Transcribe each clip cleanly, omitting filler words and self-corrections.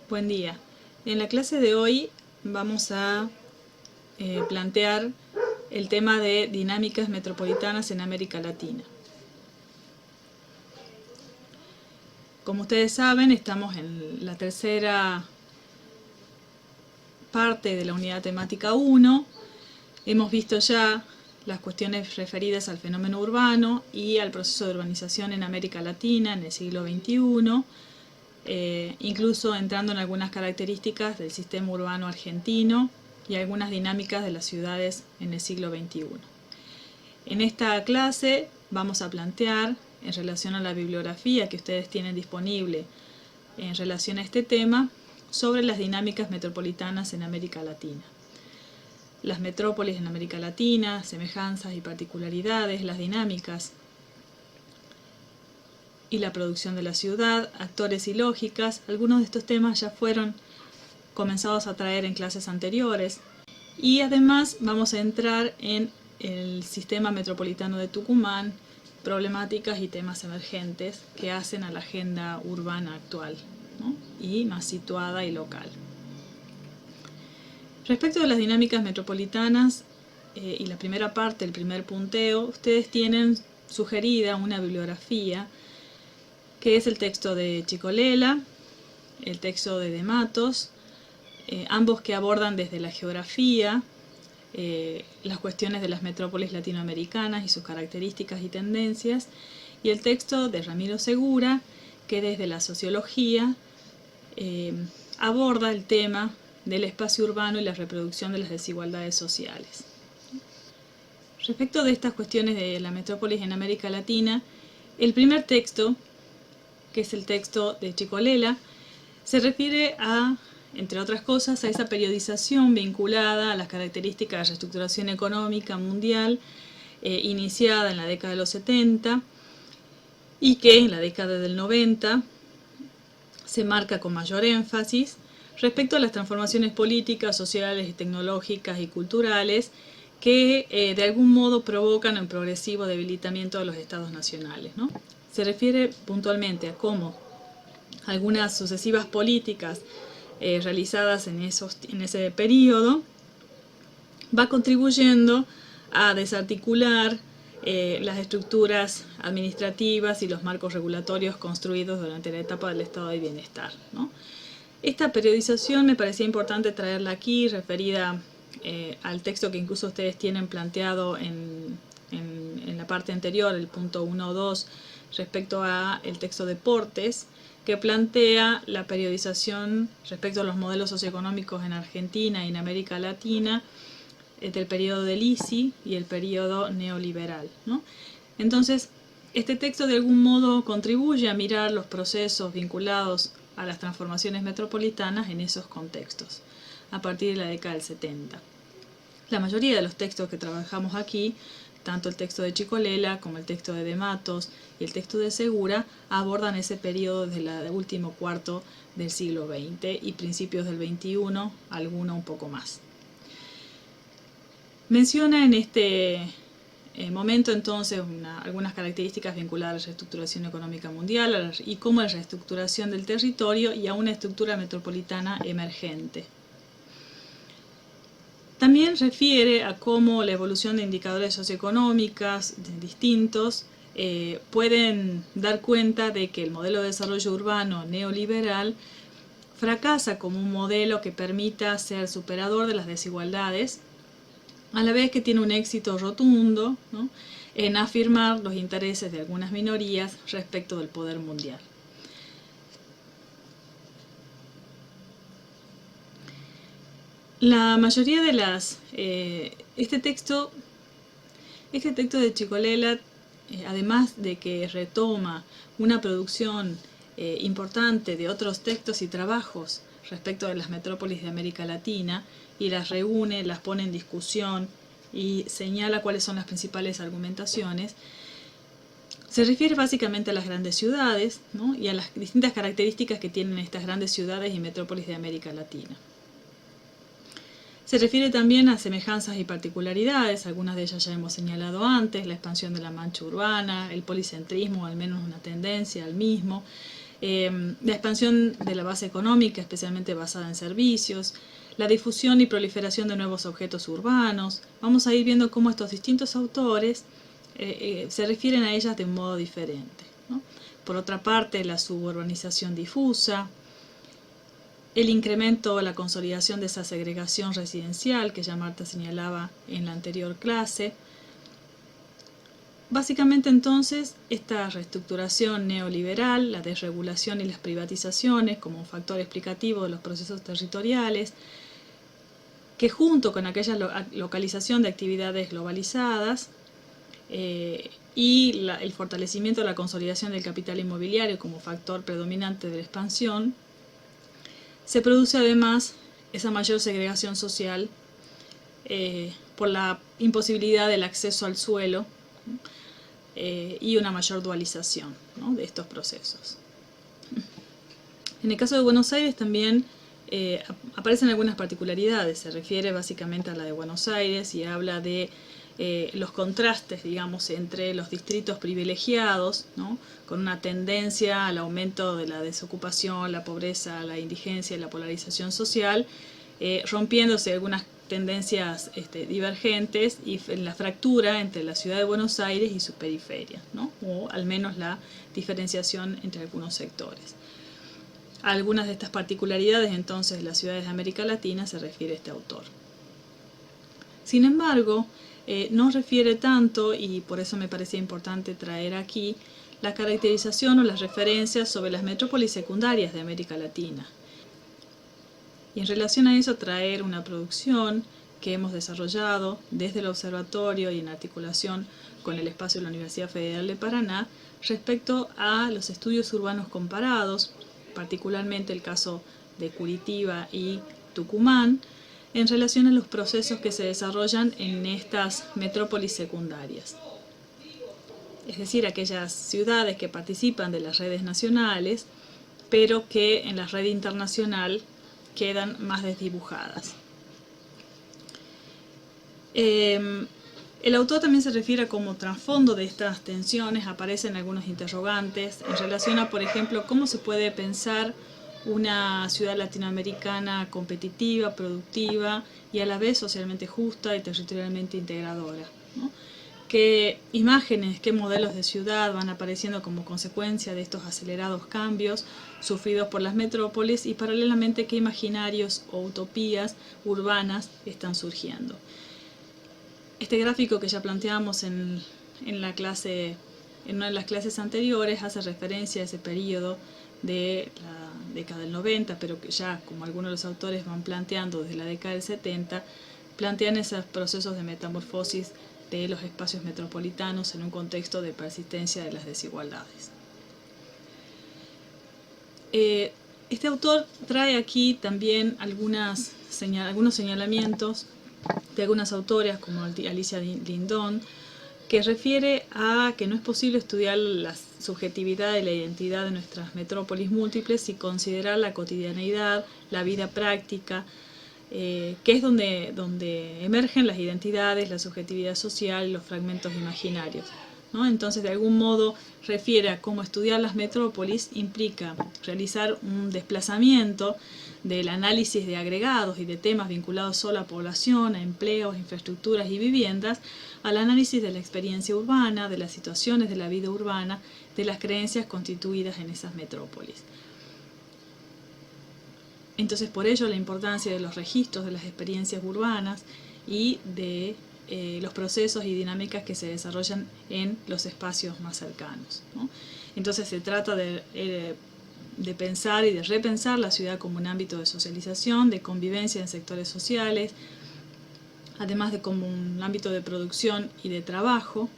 Buen día. En la clase de hoy vamos a plantear el tema de dinámicas metropolitanas en América Latina. Como ustedes saben, estamos en la tercera parte de la unidad temática 1. Hemos visto ya las cuestiones referidas al fenómeno urbano y al proceso de urbanización en América Latina en el siglo XXI. Incluso entrando en algunas características del sistema urbano argentino y algunas dinámicas de las ciudades en el siglo XXI. En esta clase vamos a plantear, en relación a la bibliografía que ustedes tienen disponible en relación a este tema, sobre las dinámicas metropolitanas en América Latina. Las metrópolis en América Latina, semejanzas y particularidades, las dinámicas y la producción de la ciudad, actores y lógicas. Algunos de estos temas ya fueron comenzados a traer en clases anteriores. Y además vamos a entrar en el sistema metropolitano de Tucumán, problemáticas y temas emergentes que hacen a la agenda urbana actual, ¿no? Y más situada y local. Respecto de las dinámicas metropolitanas y la primera parte, el primer punteo, ustedes tienen sugerida una bibliografía que es el texto de Chicolela, el texto de Matos, ambos que abordan desde la geografía las cuestiones de las metrópolis latinoamericanas y sus características y tendencias, y el texto de Ramiro Segura, que desde la sociología aborda el tema del espacio urbano y la reproducción de las desigualdades sociales. Respecto de estas cuestiones de la metrópolis en América Latina, el primer texto, que es el texto de Chicolela, se refiere a, entre otras cosas, a esa periodización vinculada a las características de reestructuración económica mundial iniciada en la década de los 70 y que en la década del 90 se marca con mayor énfasis respecto a las transformaciones políticas, sociales, tecnológicas y culturales que de algún modo provocan el progresivo debilitamiento de los estados nacionales, ¿no? Se refiere puntualmente a cómo algunas sucesivas políticas realizadas en ese periodo va contribuyendo a desarticular las estructuras administrativas y los marcos regulatorios construidos durante la etapa del estado de bienestar, ¿no? Esta periodización me parecía importante traerla aquí, referida al texto que incluso ustedes tienen planteado en la parte anterior, el punto 1.2, respecto a el texto de Portes, que plantea la periodización respecto a los modelos socioeconómicos en Argentina y en América Latina del periodo del ISI y el periodo neoliberal, ¿no? Entonces, este texto de algún modo contribuye a mirar los procesos vinculados a las transformaciones metropolitanas en esos contextos, a partir de la década del 70. La mayoría de los textos que trabajamos aquí, tanto el texto de Chicolela como el texto de Matos y el texto de Segura, abordan ese periodo desde el último cuarto del siglo XX y principios del XXI, alguno un poco más. Menciona en este momento entonces algunas características vinculadas a la reestructuración económica mundial y cómo la reestructuración del territorio y a una estructura metropolitana emergente. También refiere a cómo la evolución de indicadores socioeconómicos distintos pueden dar cuenta de que el modelo de desarrollo urbano neoliberal fracasa como un modelo que permita ser superador de las desigualdades, a la vez que tiene un éxito rotundo, ¿no?, en afirmar los intereses de algunas minorías respecto del poder mundial. La mayoría de las... este texto de Chicolela, además de que retoma una producción importante de otros textos y trabajos respecto de las metrópolis de América Latina, y las reúne, las pone en discusión y señala cuáles son las principales argumentaciones, se refiere básicamente a las grandes ciudades, ¿no?, y a las distintas características que tienen estas grandes ciudades y metrópolis de América Latina. Se refiere también a semejanzas y particularidades, algunas de ellas ya hemos señalado antes: la expansión de la mancha urbana, el policentrismo, al menos una tendencia al mismo, la expansión de la base económica, especialmente basada en servicios, la difusión y proliferación de nuevos objetos urbanos. Vamos a ir viendo cómo estos distintos autores se refieren a ellas de un modo diferente, ¿no? Por otra parte, la suburbanización difusa, el incremento o la consolidación de esa segregación residencial que ya Marta señalaba en la anterior clase. Básicamente entonces esta reestructuración neoliberal, la desregulación y las privatizaciones como un factor explicativo de los procesos territoriales, que junto con aquella localización de actividades globalizadas y el fortalecimiento de la consolidación del capital inmobiliario como factor predominante de la expansión, se produce además esa mayor segregación social por la imposibilidad del acceso al suelo y una mayor dualización, ¿no?, de estos procesos. En el caso de Buenos Aires también aparecen algunas particularidades. Se refiere básicamente a la de Buenos Aires y habla de los contrastes, digamos, entre los distritos privilegiados, ¿no?, con una tendencia al aumento de la desocupación, la pobreza, la indigencia y la polarización social, rompiéndose algunas tendencias divergentes y la fractura entre la ciudad de Buenos Aires y su periferia, ¿no?, o al menos la diferenciación entre algunos sectores. A algunas de estas particularidades entonces de las ciudades de América Latina se refiere este autor. Sin embargo, no refiere tanto, y por eso me parecía importante traer aquí, la caracterización o las referencias sobre las metrópolis secundarias de América Latina. Y en relación a eso traer una producción que hemos desarrollado desde el observatorio y en articulación con el espacio de la Universidad Federal de Paraná respecto a los estudios urbanos comparados, particularmente el caso de Curitiba y Tucumán, en relación a los procesos que se desarrollan en estas metrópolis secundarias. Es decir, aquellas ciudades que participan de las redes nacionales, pero que en la red internacional quedan más desdibujadas. El autor también se refiere a como trasfondo de estas tensiones aparecen algunos interrogantes en relación a, por ejemplo, cómo se puede pensar una ciudad latinoamericana competitiva, productiva y a la vez socialmente justa y territorialmente integradora, ¿no? ¿Qué imágenes, qué modelos de ciudad van apareciendo como consecuencia de estos acelerados cambios sufridos por las metrópolis y paralelamente qué imaginarios o utopías urbanas están surgiendo? Este gráfico que ya planteamos en una de las clases anteriores hace referencia a ese periodo de la década del 90, pero que ya, como algunos de los autores van planteando desde la década del 70, plantean esos procesos de metamorfosis de los espacios metropolitanos en un contexto de persistencia de las desigualdades. Este autor trae aquí también algunos señalamientos de algunas autoras como Alicia Lindon, que refiere a que no es posible estudiar la subjetividad y la identidad de nuestras metrópolis múltiples sin considerar la cotidianeidad, la vida práctica, que es donde emergen las identidades, la subjetividad social y los fragmentos imaginarios, ¿no? Entonces, de algún modo, refiere a cómo estudiar las metrópolis implica realizar un desplazamiento del análisis de agregados y de temas vinculados solo a población, a empleos, infraestructuras y viviendas, al análisis de la experiencia urbana, de las situaciones de la vida urbana, de las creencias constituidas en esas metrópolis. Entonces, por ello la importancia de los registros de las experiencias urbanas y de los procesos y dinámicas que se desarrollan en los espacios más cercanos, ¿no? Entonces se trata de pensar y de repensar la ciudad como un ámbito de socialización, de convivencia en sectores sociales, además de como un ámbito de producción y de trabajo,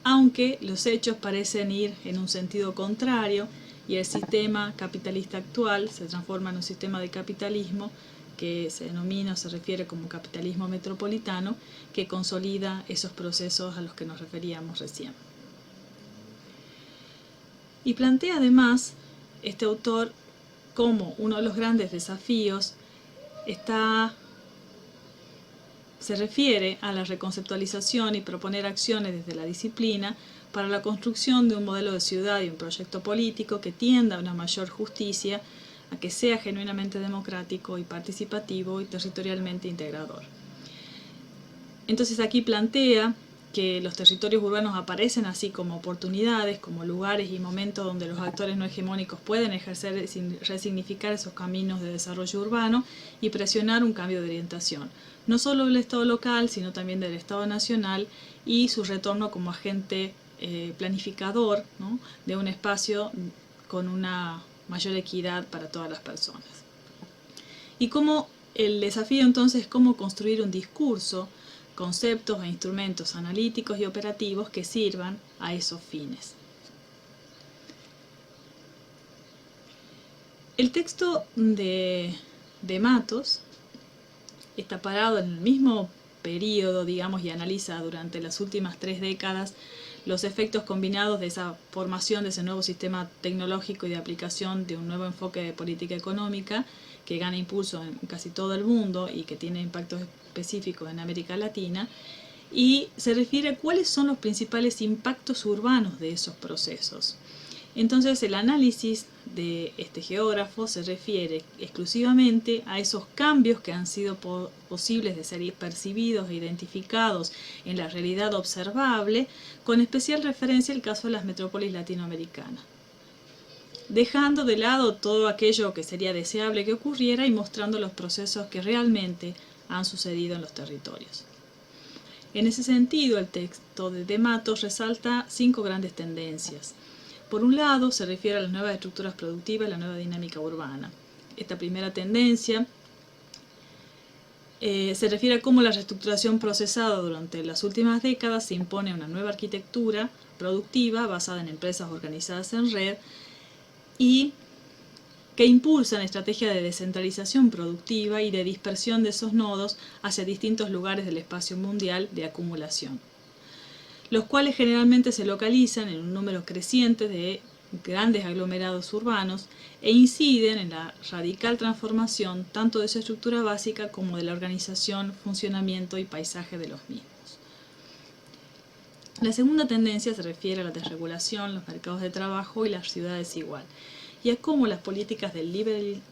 aunque los hechos parecen ir en un sentido contrario y el sistema capitalista actual se transforma en un sistema de capitalismo que se denomina o se refiere como capitalismo metropolitano, que consolida esos procesos a los que nos referíamos recién. Y plantea además este autor como uno de los grandes desafíos se refiere a la reconceptualización y proponer acciones desde la disciplina para la construcción de un modelo de ciudad y un proyecto político que tienda a una mayor justicia, a que sea genuinamente democrático y participativo y territorialmente integrador. Entonces aquí plantea que los territorios urbanos aparecen así como oportunidades, como lugares y momentos donde los actores no hegemónicos pueden ejercer y resignificar esos caminos de desarrollo urbano y presionar un cambio de orientación, no solo del Estado local, sino también del Estado nacional y su retorno como agente planificador, ¿no?, de un espacio con una mayor equidad para todas las personas. Y como el desafío entonces es cómo construir un discurso, conceptos e instrumentos analíticos y operativos que sirvan a esos fines. El texto de Matos está parado en el mismo periodo, digamos, y analiza durante las últimas 3 décadas los efectos combinados de esa formación de ese nuevo sistema tecnológico y de aplicación de un nuevo enfoque de política económica que gana impulso en casi todo el mundo y que tiene impactos específicos en América Latina, y se refiere a cuáles son los principales impactos urbanos de esos procesos. Entonces el análisis de este geógrafo se refiere exclusivamente a esos cambios que han sido posibles de ser percibidos e identificados en la realidad observable, con especial referencia al caso de las metrópolis latinoamericanas, dejando de lado todo aquello que sería deseable que ocurriera y mostrando los procesos que realmente han sucedido en los territorios. En ese sentido, el texto de Matos resalta 5 grandes tendencias. Por un lado, se refiere a las nuevas estructuras productivas y la nueva dinámica urbana. Esta primera tendencia se refiere a cómo la reestructuración procesada durante las últimas décadas se impone a una nueva arquitectura productiva basada en empresas organizadas en red y que impulsan estrategias de descentralización productiva y de dispersión de esos nodos hacia distintos lugares del espacio mundial de acumulación, los cuales generalmente se localizan en un número creciente de grandes aglomerados urbanos e inciden en la radical transformación tanto de su estructura básica como de la organización, funcionamiento y paisaje de los mismos. La segunda tendencia se refiere a la desregulación, los mercados de trabajo y las ciudades igual, y a cómo las políticas de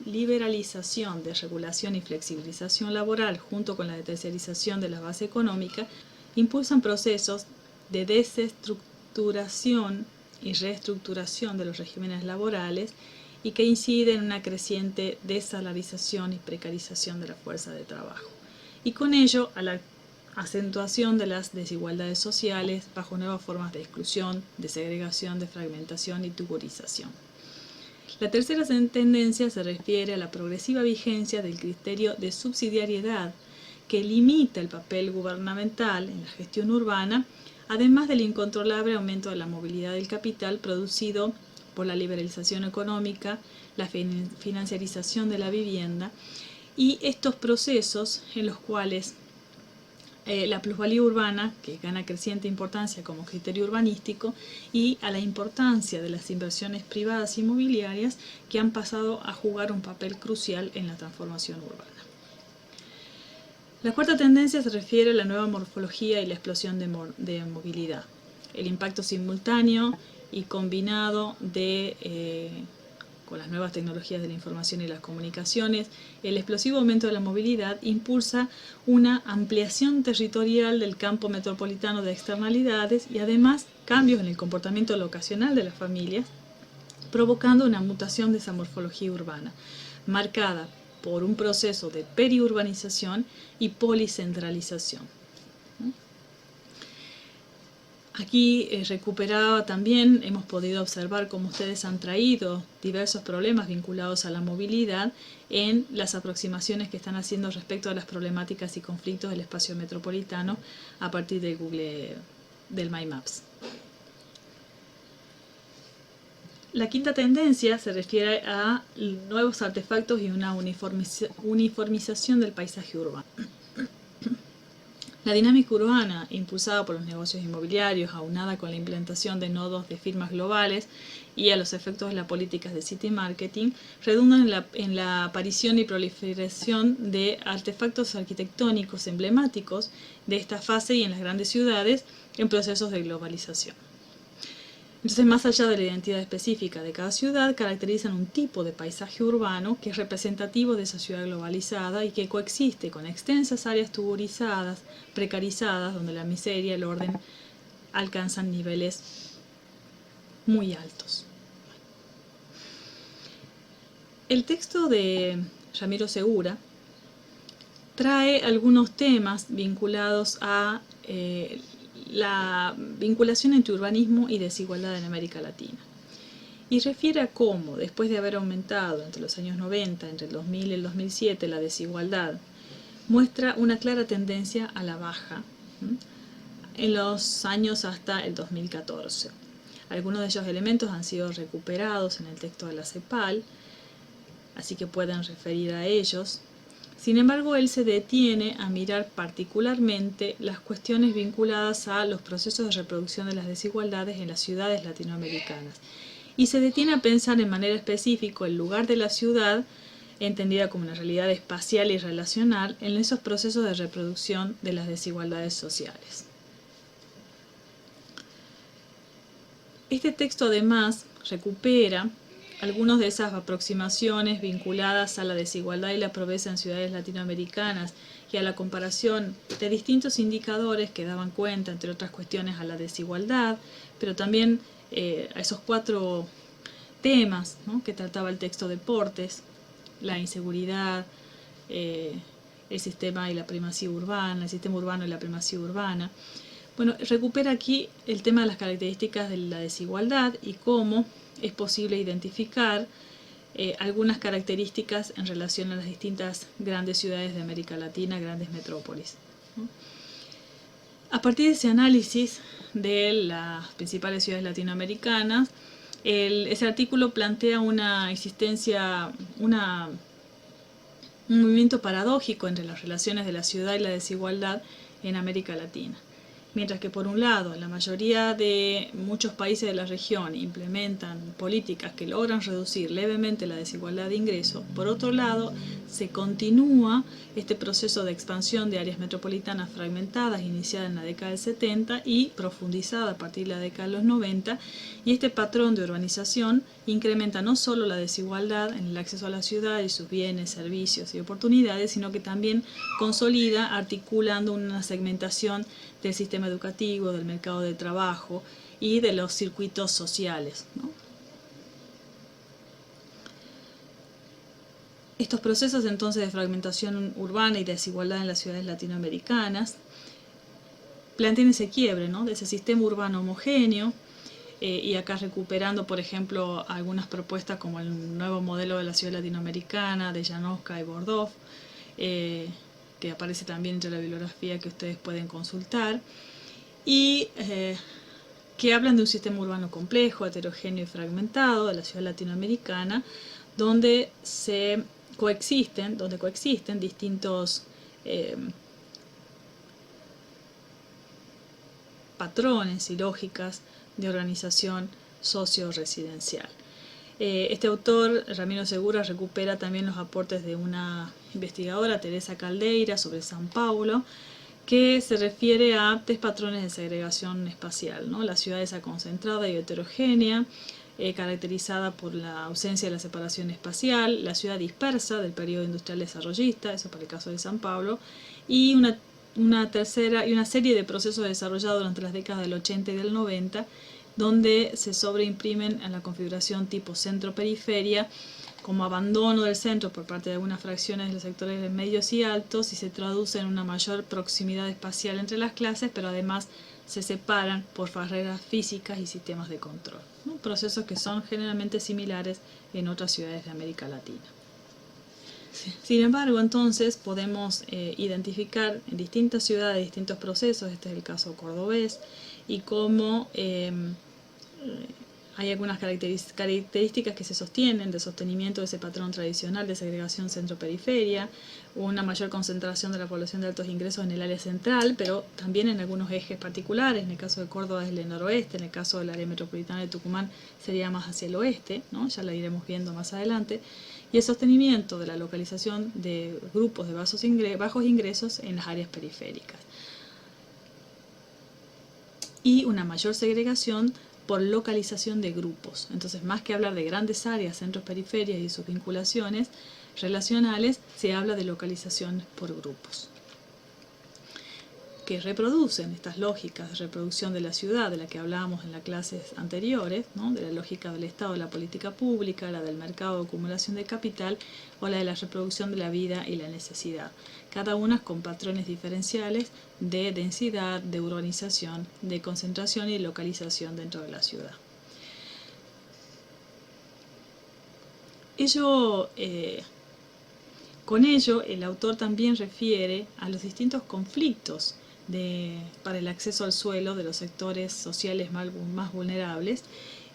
liberalización, desregulación y flexibilización laboral, junto con la terciarización de la base económica, impulsan procesos de desestructuración y reestructuración de los regímenes laborales y que inciden en una creciente desalarización y precarización de la fuerza de trabajo, y con ello a la acentuación de las desigualdades sociales bajo nuevas formas de exclusión, de segregación, de fragmentación y tuburización. La tercera tendencia se refiere a la progresiva vigencia del criterio de subsidiariedad que limita el papel gubernamental en la gestión urbana, además del incontrolable aumento de la movilidad del capital producido por la liberalización económica, la financiarización de la vivienda y estos procesos en los cuales la plusvalía urbana, que gana creciente importancia como criterio urbanístico, y a la importancia de las inversiones privadas inmobiliarias que han pasado a jugar un papel crucial en la transformación urbana. La cuarta tendencia se refiere a la nueva morfología y la explosión de movilidad, el impacto simultáneo y combinado con las nuevas tecnologías de la información y las comunicaciones. El explosivo aumento de la movilidad impulsa una ampliación territorial del campo metropolitano de externalidades y además cambios en el comportamiento locacional de las familias, provocando una mutación de esa morfología urbana, marcada por un proceso de periurbanización y policentralización. Aquí recuperaba también, hemos podido observar cómo ustedes han traído diversos problemas vinculados a la movilidad en las aproximaciones que están haciendo respecto a las problemáticas y conflictos del espacio metropolitano a partir de Google, del My Maps. La quinta tendencia se refiere a nuevos artefactos y una uniformización del paisaje urbano. La dinámica urbana, impulsada por los negocios inmobiliarios, aunada con la implantación de nodos de firmas globales y a los efectos de las políticas de city marketing, redundan en la aparición y proliferación de artefactos arquitectónicos emblemáticos de esta fase y en las grandes ciudades en procesos de globalización. Entonces, más allá de la identidad específica de cada ciudad, caracterizan un tipo de paisaje urbano que es representativo de esa ciudad globalizada y que coexiste con extensas áreas tuburizadas, precarizadas, donde la miseria y el orden alcanzan niveles muy altos. El texto de Ramiro Segura trae algunos temas vinculados a la vinculación entre urbanismo y desigualdad en América Latina. Y refiere a cómo, después de haber aumentado entre los años 90, entre el 2000 y el 2007, la desigualdad, muestra una clara tendencia a la baja en los años hasta el 2014. Algunos de esos elementos han sido recuperados en el texto de la CEPAL, así que pueden referir a ellos. Sin embargo, él se detiene a mirar particularmente las cuestiones vinculadas a los procesos de reproducción de las desigualdades en las ciudades latinoamericanas. Y se detiene a pensar en manera específica el lugar de la ciudad, entendida como una realidad espacial y relacional, en esos procesos de reproducción de las desigualdades sociales. Este texto además recupera algunas de esas aproximaciones vinculadas a la desigualdad y la pobreza en ciudades latinoamericanas y a la comparación de distintos indicadores que daban cuenta, entre otras cuestiones, a la desigualdad, pero también a esos 4 temas, ¿no?, que trataba el texto: deportes, la inseguridad, el sistema y la primacía urbana, el sistema urbano y la primacía urbana. Bueno, recupera aquí el tema de las características de la desigualdad y cómo es posible identificar algunas características en relación a las distintas grandes ciudades de América Latina, grandes metrópolis, ¿no? A partir de ese análisis de las principales ciudades latinoamericanas, ese artículo plantea una existencia, un movimiento paradójico entre las relaciones de la ciudad y la desigualdad en América Latina. Mientras que por un lado la mayoría de muchos países de la región implementan políticas que logran reducir levemente la desigualdad de ingresos, por otro lado se continúa este proceso de expansión de áreas metropolitanas fragmentadas iniciada en la década del 70 y profundizada a partir de la década de los 90, y este patrón de urbanización incrementa no solo la desigualdad en el acceso a la ciudad y sus bienes, servicios y oportunidades, sino que también consolida articulando una segmentación del sistema educativo, del mercado de trabajo y de los circuitos sociales, ¿no? Estos procesos entonces de fragmentación urbana y desigualdad en las ciudades latinoamericanas plantean ese quiebre, ¿no?, de ese sistema urbano homogéneo, y acá recuperando, por ejemplo, algunas propuestas como el nuevo modelo de la ciudad latinoamericana de Janowska y Bordov, que aparece también entre la bibliografía que ustedes pueden consultar, y que hablan de un sistema urbano complejo, heterogéneo y fragmentado de la ciudad latinoamericana, donde coexisten distintos patrones y lógicas de organización socio-residencial. Este autor, Ramiro Segura, recupera también los aportes de una investigadora, Teresa Caldeira, sobre San Paulo, que se refiere a 3 patrones de segregación espacial, ¿no? La ciudad esa concentrada y heterogénea, caracterizada por la ausencia de la separación espacial, la ciudad dispersa del periodo industrial desarrollista, eso para el caso de San Pablo, y una serie de procesos desarrollados durante las décadas del 80 y del 90, donde se sobreimprimen en la configuración tipo centro-periferia, como abandono del centro por parte de algunas fracciones de los sectores medios y altos, y se traduce en una mayor proximidad espacial entre las clases, pero además se separan por barreras físicas y sistemas de control, ¿no? Procesos que son generalmente similares en otras ciudades de América Latina. Sin embargo, entonces podemos identificar en distintas ciudades distintos procesos, este es el caso cordobés, y cómo hay algunas características que se sostienen de sostenimiento de ese patrón tradicional de segregación centro-periferia, una mayor concentración de la población de altos ingresos en el área central, pero también en algunos ejes particulares. En el caso de Córdoba es el noroeste, en el caso del área metropolitana de Tucumán sería más hacia el oeste, ¿no? Ya la iremos viendo más adelante. Y el sostenimiento de la localización de grupos de bajos ingresos en las áreas periféricas. Y una mayor segregación por localización de grupos. Entonces, más que hablar de grandes áreas, centros, periferias y sus vinculaciones relacionales, se habla de localización por grupos, que reproducen estas lógicas de reproducción de la ciudad, de la que hablábamos en las clases anteriores, ¿no? De la lógica del Estado, de la política pública, la del mercado de acumulación de capital o la de la reproducción de la vida y la necesidad, cada una con patrones diferenciales de densidad, de urbanización, de concentración y localización dentro de la ciudad. Con ello, el autor también refiere a los distintos conflictos para el acceso al suelo de los sectores sociales más vulnerables.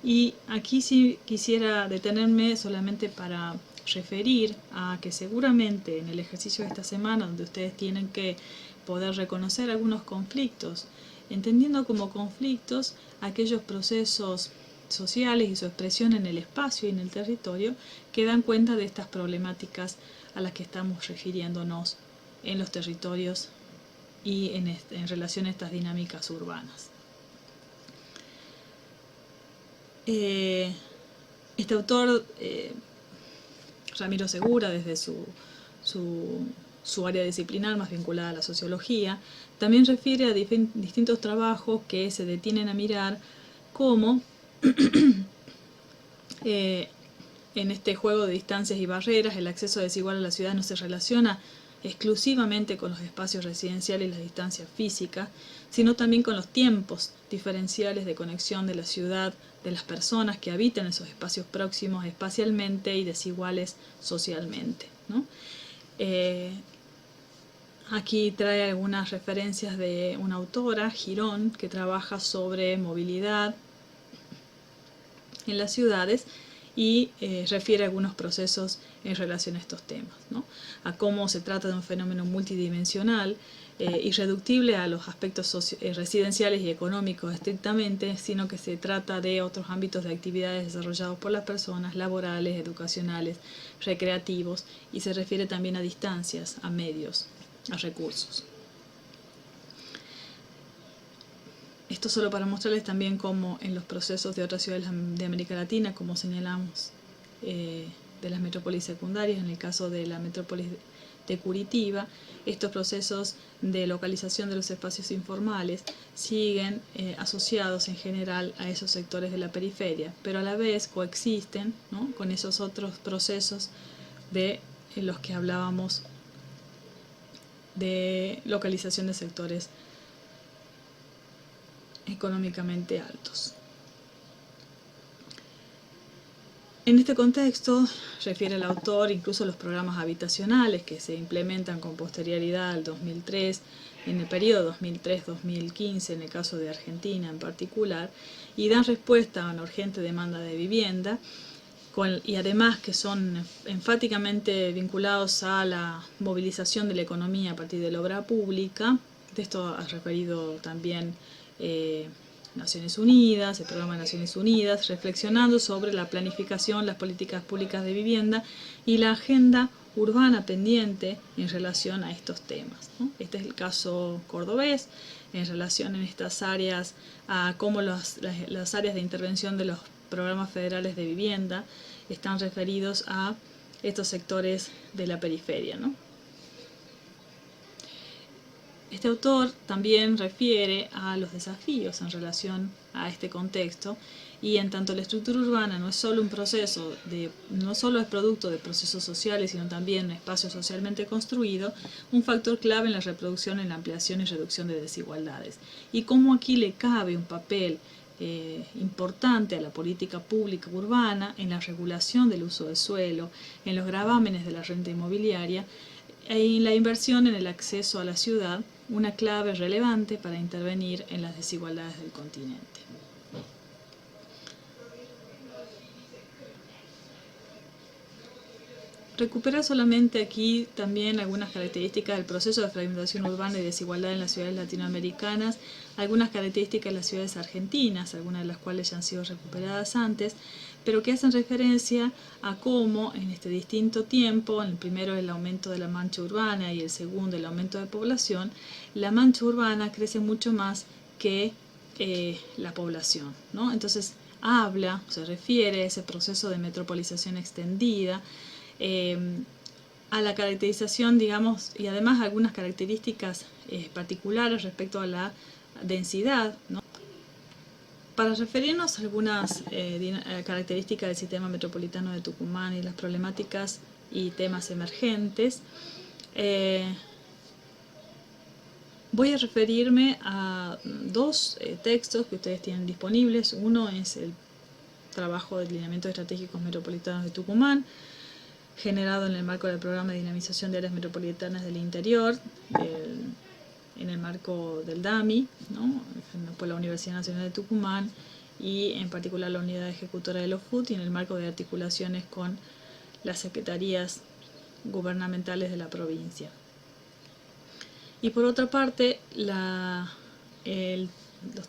Y aquí sí quisiera detenerme solamente para referir a que seguramente en el ejercicio de esta semana, donde ustedes tienen que poder reconocer algunos conflictos, entendiendo como conflictos aquellos procesos sociales y su expresión en el espacio y en el territorio que dan cuenta de estas problemáticas a las que estamos refiriéndonos en los territorios y en relación a estas dinámicas urbanas. Este autor, Ramiro Segura, desde su área disciplinar más vinculada a la sociología, también refiere a distintos trabajos que se detienen a mirar cómo en este juego de distancias y barreras el acceso desigual a la ciudad no se relaciona exclusivamente con los espacios residenciales y las distancias físicas, sino también con los tiempos diferenciales de conexión de la ciudad, de las personas que habitan esos espacios próximos espacialmente y desiguales socialmente, ¿no? Aquí trae algunas referencias de una autora, Girón, que trabaja sobre movilidad en las ciudades y refiere a algunos procesos en relación a estos temas, ¿no? A cómo se trata de un fenómeno multidimensional, irreductible a los aspectos residenciales y económicos estrictamente, sino que se trata de otros ámbitos de actividades desarrollados por las personas, laborales, educacionales, recreativos, y se refiere también a distancias, a medios, a recursos. Esto solo para mostrarles también cómo en los procesos de otras ciudades de América Latina, como señalamos de las metrópolis secundarias, en el caso de la metrópolis de Curitiba, estos procesos de localización de los espacios informales siguen asociados en general a esos sectores de la periferia, pero a la vez coexisten, ¿no?, con esos otros procesos de los que hablábamos de localización de sectores económicamente altos. En este contexto, refiere el autor incluso los programas habitacionales que se implementan con posterioridad al 2003, en el periodo 2003-2015, en el caso de Argentina en particular, y dan respuesta a una urgente demanda de vivienda, y además que son enfáticamente vinculados a la movilización de la economía a partir de la obra pública. De esto ha referido también Naciones Unidas, el programa de Naciones Unidas, reflexionando sobre la planificación, las políticas públicas de vivienda y la agenda urbana pendiente en relación a estos temas, ¿no? Este es el caso cordobés, en relación en estas áreas a cómo las áreas de intervención de los programas federales de vivienda están referidos a estos sectores de la periferia, ¿no? Este autor también refiere a los desafíos en relación a este contexto, y en tanto la estructura urbana no es solo un proceso no solo es producto de procesos sociales, sino también un espacio socialmente construido, un factor clave en la reproducción, en la ampliación y reducción de desigualdades, y cómo aquí le cabe un papel importante a la política pública urbana en la regulación del uso del suelo, en los gravámenes de la renta inmobiliaria, en la inversión en el acceso a la ciudad, una clave relevante para intervenir en las desigualdades del continente. Recupera solamente aquí también algunas características del proceso de fragmentación urbana y desigualdad en las ciudades latinoamericanas, algunas características de las ciudades argentinas, algunas de las cuales ya han sido recuperadas antes, pero que hacen referencia a cómo en este distinto tiempo, el primero el aumento de la mancha urbana y el segundo el aumento de población, la mancha urbana crece mucho más que la población, ¿no? Entonces se refiere a ese proceso de metropolización extendida, a la caracterización, digamos, y además algunas características particulares respecto a la densidad, ¿no? Para referirnos a algunas características del sistema metropolitano de Tucumán y las problemáticas y temas emergentes, voy a referirme a dos textos que ustedes tienen disponibles. Uno es el trabajo de lineamientos estratégicos metropolitanos de Tucumán, generado en el marco del programa de dinamización de áreas metropolitanas del interior, en el marco del DAMI, ¿no? Por la Universidad Nacional de Tucumán y en particular la unidad ejecutora de los FUT, y en el marco de articulaciones con las secretarías gubernamentales de la provincia. Y por otra parte, los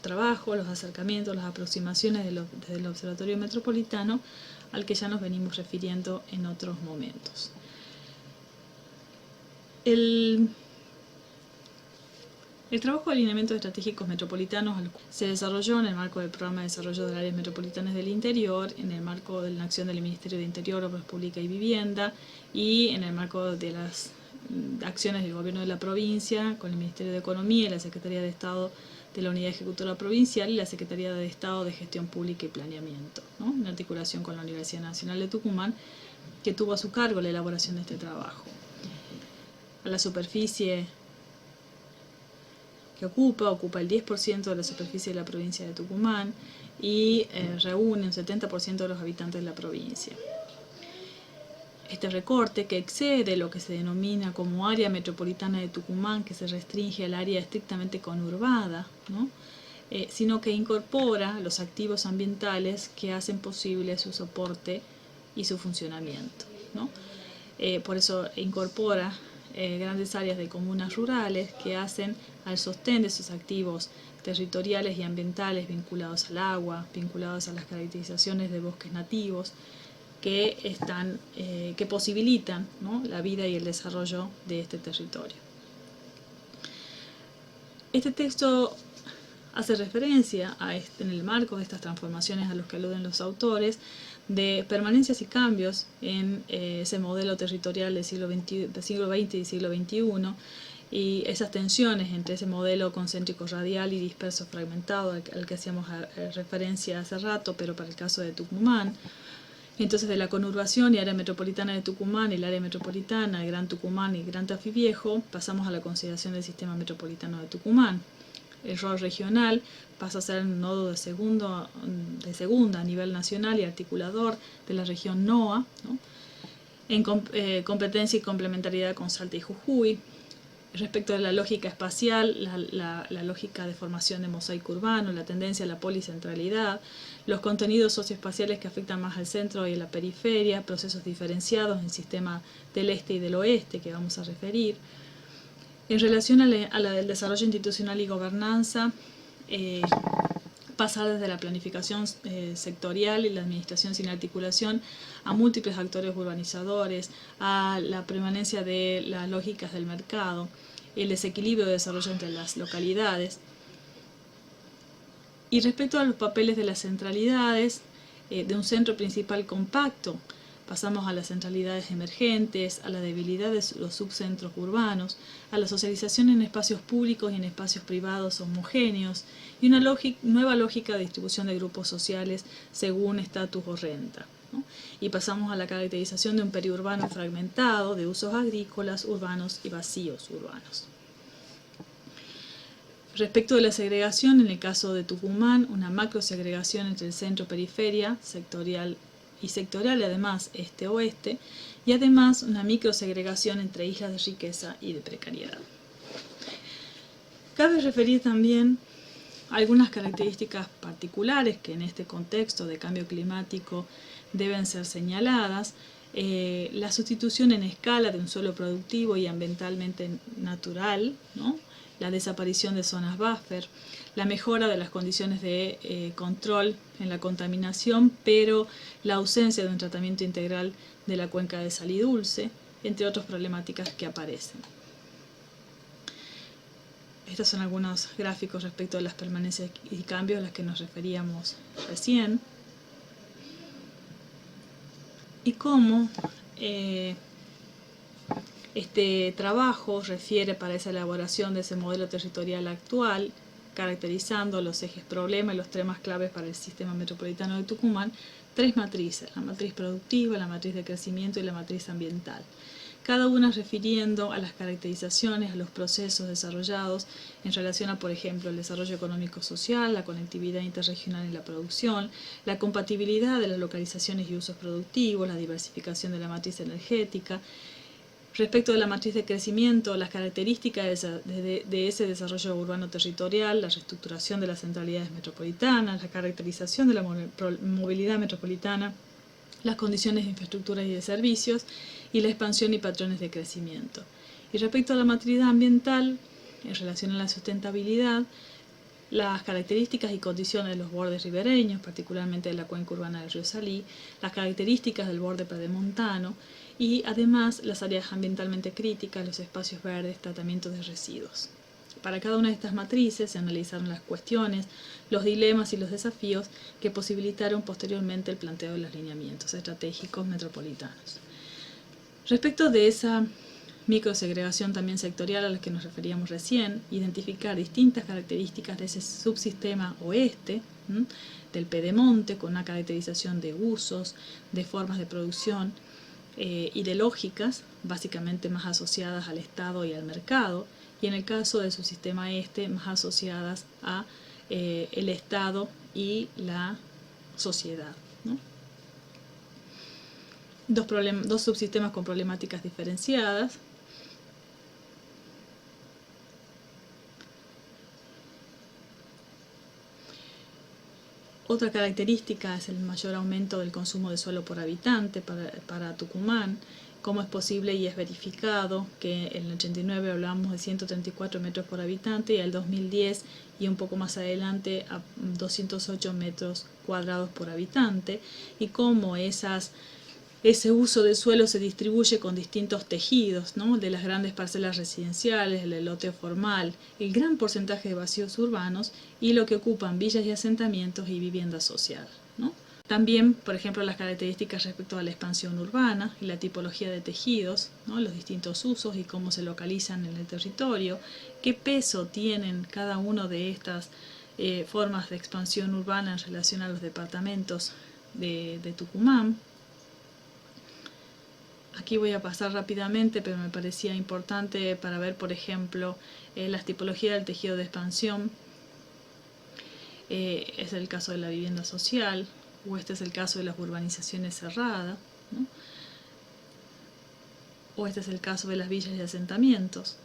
trabajos, los acercamientos, las aproximaciones del Observatorio Metropolitano, al que ya nos venimos refiriendo en otros momentos. El trabajo de alineamientos estratégicos metropolitanos se desarrolló en el marco del Programa de Desarrollo de Áreas Metropolitanas del Interior, en el marco de la acción del Ministerio de Interior, Obras Públicas y Vivienda, y en el marco de las acciones del Gobierno de la provincia, con el Ministerio de Economía y la Secretaría de Estado de la Unidad Ejecutora Provincial y la Secretaría de Estado de Gestión Pública y Planeamiento, ¿no? En articulación con la Universidad Nacional de Tucumán, que tuvo a su cargo la elaboración de este trabajo. A la superficie que ocupa el 10% de la superficie de la provincia de Tucumán y reúne un 70% de los habitantes de la provincia. Este recorte, que excede lo que se denomina como área metropolitana de Tucumán, que se restringe al área estrictamente conurbada, ¿no? Sino que incorpora los activos ambientales que hacen posible su soporte y su funcionamiento, ¿no? Por eso incorpora grandes áreas de comunas rurales que hacen al sostén de sus activos territoriales y ambientales vinculados al agua, vinculados a las caracterizaciones de bosques nativos, que posibilitan, ¿no?, la vida y el desarrollo de este territorio. Este texto hace referencia en el marco de estas transformaciones a los que aluden los autores, de permanencias y cambios en ese modelo territorial del siglo XX y siglo XXI, y esas tensiones entre ese modelo concéntrico radial y disperso fragmentado al que hacíamos referencia hace rato, pero para el caso de Tucumán. Entonces, de la conurbación y área metropolitana de Tucumán, el área metropolitana, el Gran Tucumán y Gran Tafí Viejo, pasamos a la consideración del sistema metropolitano de Tucumán. El rol regional pasa a ser un nodo de segunda a nivel nacional y articulador de la región NOA, ¿no?, en competencia y complementariedad con Salta y Jujuy. Respecto a la lógica espacial, la lógica de formación de mosaico urbano, la tendencia a la policentralidad, los contenidos socioespaciales que afectan más al centro y a la periferia, procesos diferenciados en el sistema del este y del oeste que vamos a referir. En relación a la del desarrollo institucional y gobernanza, pasar desde la planificación sectorial y la administración sin articulación a múltiples actores urbanizadores, a la permanencia de las lógicas del mercado, el desequilibrio de desarrollo entre las localidades. Y respecto a los papeles de las centralidades, de un centro principal compacto, pasamos a las centralidades emergentes, a la debilidad de los subcentros urbanos, a la socialización en espacios públicos y en espacios privados homogéneos, y una nueva lógica de distribución de grupos sociales según estatus o renta, ¿no? Y pasamos a la caracterización de un periurbano fragmentado de usos agrícolas, urbanos y vacíos urbanos. Respecto de la segregación, en el caso de Tucumán, una macrosegregación entre el centro-periferia, sectorial y además este-oeste, y además una microsegregación entre islas de riqueza y de precariedad. Cabe referir también algunas características particulares que en este contexto de cambio climático deben ser señaladas. La sustitución en escala de un suelo productivo y ambientalmente natural, ¿no?, la desaparición de zonas buffer, la mejora de las condiciones de control en la contaminación, pero la ausencia de un tratamiento integral de la cuenca de sal y dulce, entre otras problemáticas que aparecen. Estos son algunos gráficos respecto a las permanencias y cambios a las que nos referíamos recién. Y cómo este trabajo refiere para esa elaboración de ese modelo territorial actual, caracterizando los ejes problema y los temas claves para el sistema metropolitano de Tucumán, tres matrices: la matriz productiva, la matriz de crecimiento y la matriz ambiental. Cada una refiriendo a las caracterizaciones, a los procesos desarrollados en relación a, por ejemplo, el desarrollo económico-social, la conectividad interregional en la producción, la compatibilidad de las localizaciones y usos productivos, la diversificación de la matriz energética. Respecto de la matriz de crecimiento, las características de ese desarrollo urbano territorial, la reestructuración de las centralidades metropolitanas, la caracterización de la movilidad metropolitana, las condiciones de infraestructura y de servicios, y la expansión y patrones de crecimiento. Y respecto a la matriz ambiental, en relación a la sustentabilidad, las características y condiciones de los bordes ribereños, particularmente de la cuenca urbana del río Salí, las características del borde pedemontano y además las áreas ambientalmente críticas, los espacios verdes, tratamientos de residuos. Para cada una de estas matrices se analizaron las cuestiones, los dilemas y los desafíos que posibilitaron posteriormente el planteo de los lineamientos estratégicos metropolitanos. Respecto de esa microsegregación también sectorial a la que nos referíamos recién, identificar distintas características de ese subsistema oeste, del pedemonte, con una caracterización de usos, de formas de producción y de lógicas, básicamente más asociadas al Estado y al mercado, y en el caso del subsistema este, más asociadas a el Estado y la sociedad, ¿no? Dos subsistemas con problemáticas diferenciadas. Otra característica es el mayor aumento del consumo de suelo por habitante para Tucumán. Cómo es posible y es verificado que en el 89 hablamos de 134 metros por habitante y en el 2010 y un poco más adelante a 208 metros cuadrados por habitante, y cómo ese uso del suelo se distribuye con distintos tejidos, ¿no? De las grandes parcelas residenciales, el lote formal, el gran porcentaje de vacíos urbanos y lo que ocupan villas y asentamientos y vivienda social, ¿no? También, por ejemplo, las características respecto a la expansión urbana y la tipología de tejidos, ¿no? Los distintos usos y cómo se localizan en el territorio, qué peso tienen cada una de estas formas de expansión urbana en relación a los departamentos de Tucumán. Aquí voy a pasar rápidamente, pero me parecía importante para ver, por ejemplo, las tipologías del tejido de expansión. Es el caso de la vivienda social, o este es el caso de las urbanizaciones cerradas, ¿no? O este es el caso de las villas y asentamientos,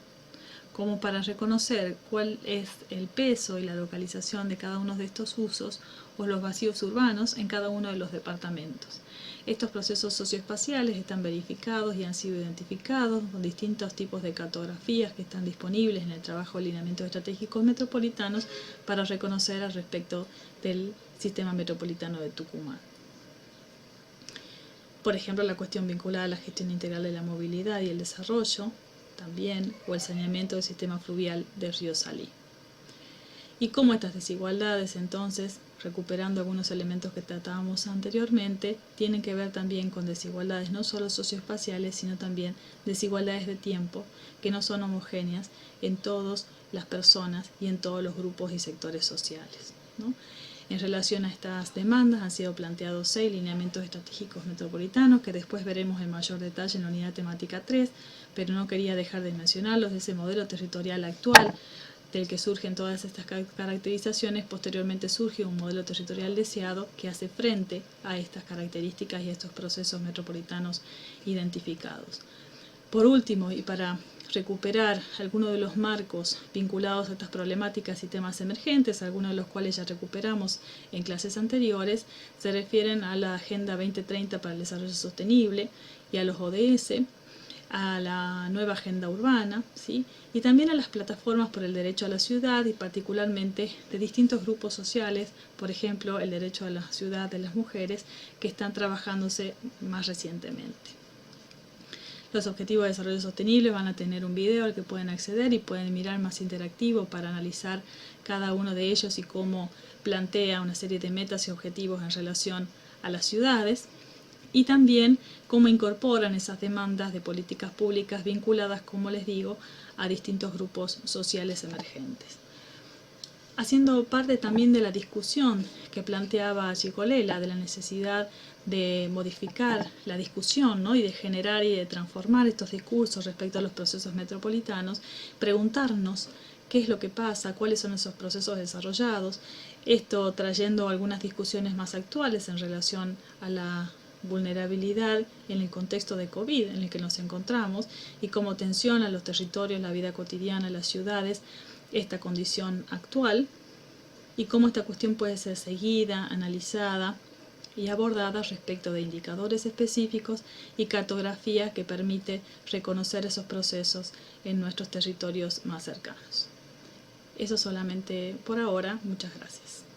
como para reconocer cuál es el peso y la localización de cada uno de estos usos o los vacíos urbanos en cada uno de los departamentos. Estos procesos socioespaciales están verificados y han sido identificados con distintos tipos de cartografías que están disponibles en el trabajo de lineamientos estratégicos metropolitanos para reconocer al respecto del sistema metropolitano de Tucumán. Por ejemplo, la cuestión vinculada a la gestión integral de la movilidad y el desarrollo, también, o el saneamiento del sistema fluvial del río Salí. Y cómo estas desigualdades, entonces, recuperando algunos elementos que tratábamos anteriormente, tienen que ver también con desigualdades no solo socioespaciales, sino también desigualdades de tiempo, que no son homogéneas en todas las personas y en todos los grupos y sectores sociales, ¿no? En relación a estas demandas han sido planteados 6 lineamientos estratégicos metropolitanos que después veremos en mayor detalle en la unidad temática 3, pero no quería dejar de mencionarlos de ese modelo territorial actual del que surgen todas estas caracterizaciones. Posteriormente surge un modelo territorial deseado que hace frente a estas características y a estos procesos metropolitanos identificados. Por último, y para recuperar algunos de los marcos vinculados a estas problemáticas y temas emergentes, algunos de los cuales ya recuperamos en clases anteriores, se refieren a la Agenda 2030 para el Desarrollo Sostenible y a los ODS, a la nueva agenda urbana, ¿sí? Y también a las plataformas por el derecho a la ciudad y particularmente de distintos grupos sociales, por ejemplo, el derecho a la ciudad de las mujeres, que están trabajándose más recientemente. Los Objetivos de Desarrollo Sostenible van a tener un video al que pueden acceder y pueden mirar más interactivo para analizar cada uno de ellos y cómo plantea una serie de metas y objetivos en relación a las ciudades, y también cómo incorporan esas demandas de políticas públicas vinculadas, como les digo, a distintos grupos sociales emergentes. Haciendo parte también de la discusión que planteaba Cicolella, de la necesidad de modificar la discusión, ¿no? Y de generar y de transformar estos discursos respecto a los procesos metropolitanos, preguntarnos qué es lo que pasa, cuáles son esos procesos desarrollados, esto trayendo algunas discusiones más actuales en relación a la vulnerabilidad en el contexto de COVID en el que nos encontramos y cómo tensiona los territorios, la vida cotidiana, las ciudades, esta condición actual, y cómo esta cuestión puede ser seguida, analizada y abordada respecto de indicadores específicos y cartografía que permite reconocer esos procesos en nuestros territorios más cercanos. Eso solamente por ahora. Muchas gracias.